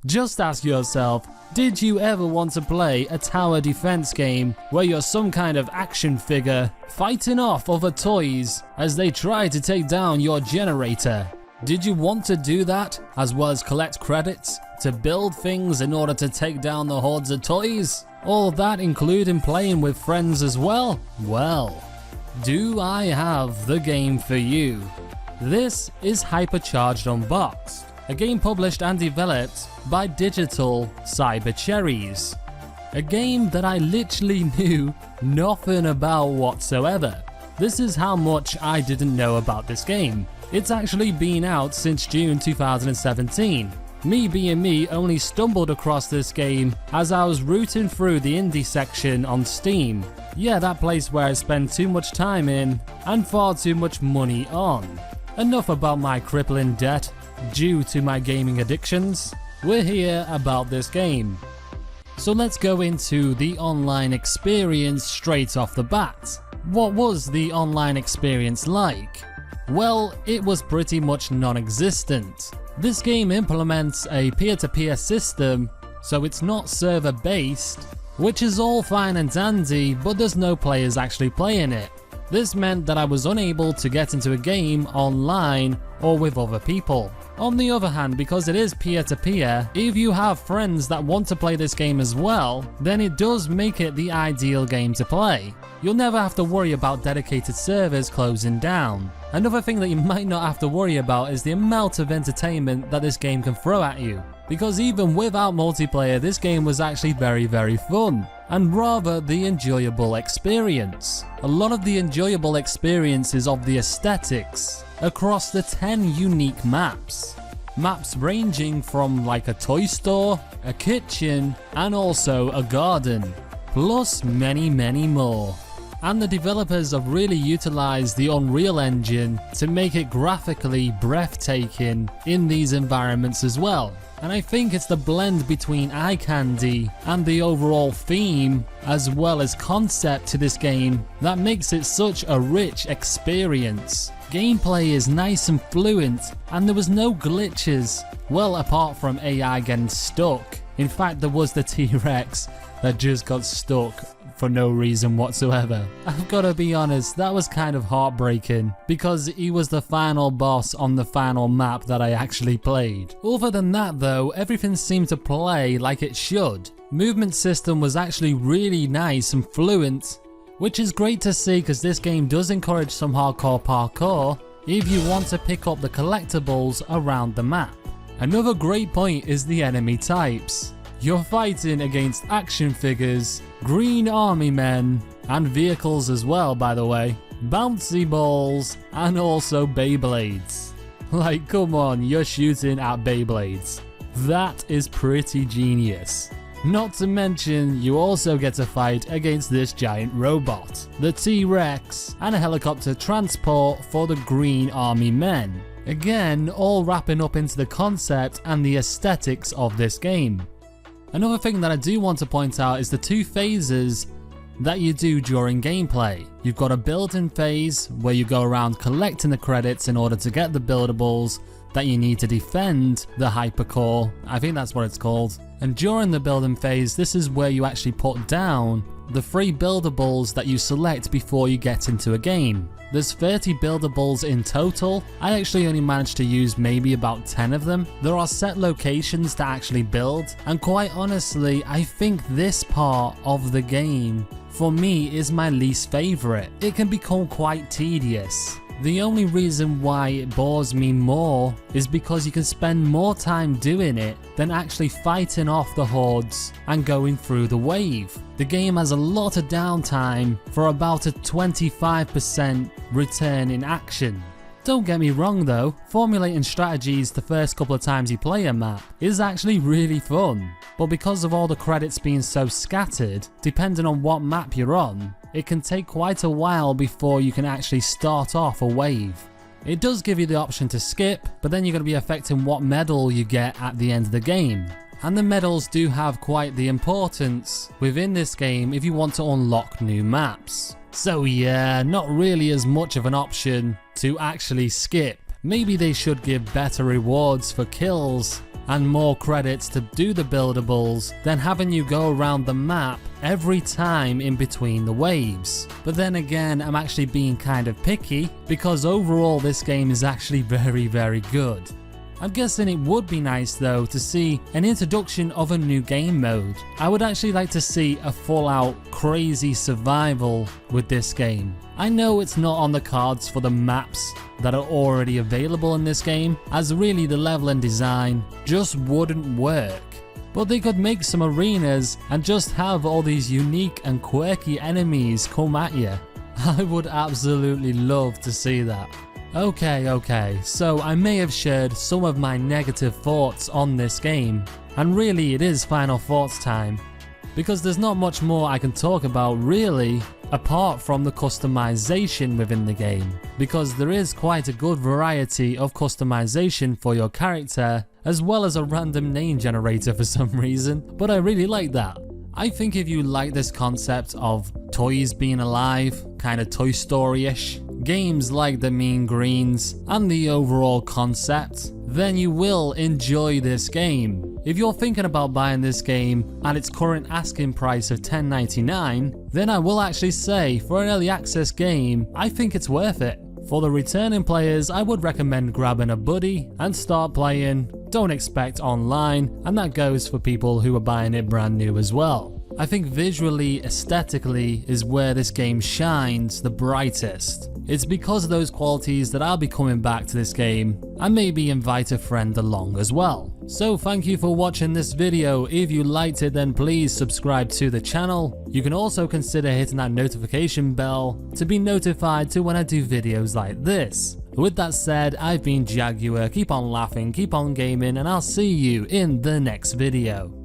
Just ask yourself, did you ever want to play a tower defense game where you're some kind of action figure fighting off other toys as they try to take down your generator? Did you want to do that as well as collect credits to build things in order to take down the hordes of toys? All that including playing with friends as well? Well, do I have the game for you? This is Hypercharged Unboxed, a game published and developed by Digital Cybercherries. A game that I literally knew nothing about whatsoever. This is how much I didn't know about this game. It's actually been out since June 2017. Me being me, only stumbled across this game as I was rooting through the indie section on Steam. Yeah, that place where I spend too much time in and far too much money on. Enough about my crippling debt due to my gaming addictions. We're here about this game. So let's go into the online experience straight off the bat. What was the online experience like? Well, it was pretty much non-existent. This game implements a peer-to-peer system, so it's not server-based, which is all fine and dandy, but there's no players actually playing it. This meant that I was unable to get into a game online or with other people. On the other hand, because it is peer-to-peer, if you have friends that want to play this game as well, then it does make it the ideal game to play. You'll never have to worry about dedicated servers closing down. Another thing that you might not have to worry about is the amount of entertainment that this game can throw at you. Because even without multiplayer, this game was actually very fun, and rather the enjoyable experience. A lot of the enjoyable experiences of the aesthetics across the 10 unique maps. Maps ranging from like a toy store, a kitchen, and also a garden. Plus many more. And the developers have really utilized the Unreal Engine to make it graphically breathtaking in these environments as well. And I think it's the blend between eye candy and the overall theme as well as concept to this game that makes it such a rich experience. Gameplay is nice and fluent and there was no glitches, well apart from AI getting stuck. In fact, there was the T-Rex that just got stuck for no reason whatsoever. I've gotta be honest, that was kind of heartbreaking because he was the final boss on the final map that I actually played. Other than that though, everything seemed to play like it should. Movement system was actually really nice and fluent, which is great to see because this game does encourage some hardcore parkour if you want to pick up the collectibles around the map. Another great point is the enemy types. You're fighting against action figures, green army men, and vehicles as well by the way, bouncy balls, and also Beyblades. Like come on, you're shooting at Beyblades. That is pretty genius. Not to mention, you also get to fight against this giant robot, the T-Rex, and a helicopter transport for the green army men. Again, all wrapping up into the concept and the aesthetics of this game. Another thing that I do want to point out is the two phases that you do during gameplay. You've got a building phase where you go around collecting the credits in order to get the buildables that you need to defend the hypercore, I think that's what it's called. And during the building phase, this is where you actually put down the free buildables that you select before you get into a game. There's 30 buildables in total. I actually only managed to use maybe about 10 of them. There are set locations to actually build, and quite honestly, I think this part of the game for me is my least favorite. It can become quite tedious. The only reason why it bores me more is because you can spend more time doing it than actually fighting off the hordes and going through the wave. The game has a lot of downtime for about a 25% return in action. Don't get me wrong though, formulating strategies the first couple of times you play a map is actually really fun, but because of all the credits being so scattered, depending on what map you're on, it can take quite a while before you can actually start off a wave. It does give you the option to skip, but then you're going to be affecting what medal you get at the end of the game. And the medals do have quite the importance within this game if you want to unlock new maps. So yeah, not really as much of an option to actually skip. Maybe they should give better rewards for kills and more credits to do the buildables than having you go around the map every time in between the waves. But then again, I'm actually being kind of picky because overall this game is actually very good. I'm guessing it would be nice though to see an introduction of a new game mode. I would actually like to see a full out crazy survival with this game. I know it's not on the cards for the maps that are already available in this game, as really the level and design just wouldn't work. But they could make some arenas and just have all these unique and quirky enemies come at you. I would absolutely love to see that. Okay, so I may have shared some of my negative thoughts on this game, and really it is final thoughts time, because there's not much more I can talk about really, apart from the customization within the game, because there is quite a good variety of customization for your character, as well as a random name generator for some reason, but I really like that. I think if you like this concept of toys being alive, kind of Toy Story-ish, games like the Mean Greens, and the overall concept, then you will enjoy this game. If you're thinking about buying this game at its current asking price of $10.99, then I will actually say for an early access game, I think it's worth it. For the returning players, I would recommend grabbing a buddy and start playing. Don't expect online, and that goes for people who are buying it brand new as well. I think visually, aesthetically is where this game shines the brightest. It's because of those qualities that I'll be coming back to this game and maybe invite a friend along as well. So thank you for watching this video. If you liked it, then please subscribe to the channel. You can also consider hitting that notification bell to be notified to when I do videos like this. With that said, I've been Jaguar. Keep on laughing, keep on gaming, and I'll see you in the next video.